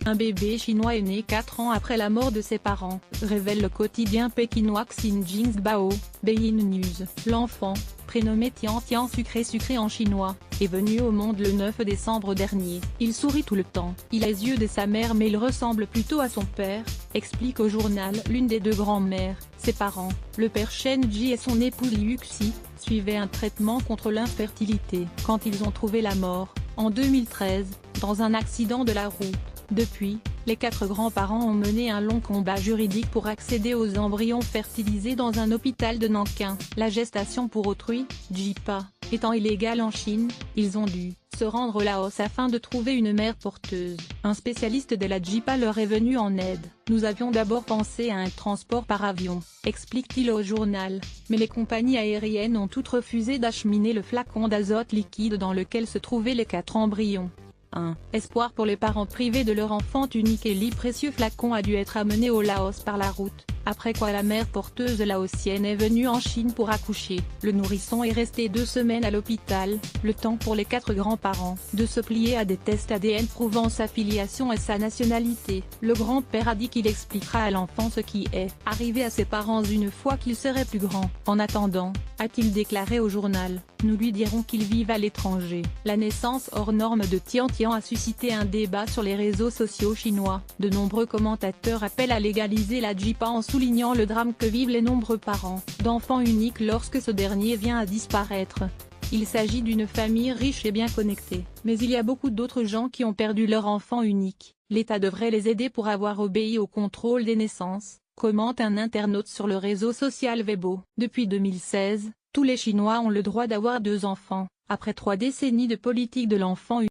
Un bébé chinois est né 4 ans après la mort de ses parents, révèle le quotidien pékinois Xinjiang Bein News. L'enfant, prénommé Tian Tian sucré en chinois, est venu au monde le 9 décembre dernier. Il sourit tout le temps. Il a les yeux de sa mère mais il ressemble plutôt à son père, explique au journal l'une des deux grands-mères. Ses parents, le père Chen Ji et son épouse Liu Xi, suivaient un traitement contre l'infertilité quand ils ont trouvé la mort, en 2013, dans un accident de la route. Depuis, les 4 grands-parents ont mené un long combat juridique pour accéder aux embryons fertilisés dans un hôpital de Nankin. La gestation pour autrui, JIPA, étant illégale en Chine, ils ont dû se rendre au Laos afin de trouver une mère porteuse. Un spécialiste de la JIPA leur est venu en aide. Nous avions d'abord pensé à un transport par avion, explique-t-il au journal, mais les compagnies aériennes ont toutes refusé d'acheminer le flacon d'azote liquide dans lequel se trouvaient les 4 embryons. Un espoir pour les parents privés de leur enfant unique et le précieux flacon a dû être amené au Laos par la route, après quoi la mère porteuse laotienne est venue en Chine pour accoucher. Le nourrisson est resté 2 semaines à l'hôpital, le temps pour les 4 grands-parents de se plier à des tests ADN prouvant sa filiation et sa nationalité. Le grand-père a dit qu'il expliquera à l'enfant ce qui est arrivé à ses parents une fois qu'il serait plus grand. En attendant, a-t-il déclaré au journal, nous lui dirons qu'il vive à l'étranger. La naissance hors norme de Tian Tian a suscité un débat sur les réseaux sociaux chinois. De nombreux commentateurs appellent à légaliser la JIPA en soulignant le drame que vivent les nombreux parents d'enfants uniques lorsque ce dernier vient à disparaître. Il s'agit d'une famille riche et bien connectée, mais il y a beaucoup d'autres gens qui ont perdu leur enfant unique. L'État devrait les aider pour avoir obéi au contrôle des naissances, commente un internaute sur le réseau social Weibo. Depuis 2016, tous les Chinois ont le droit d'avoir 2 enfants, après 3 décennies de politique de l'enfant unique.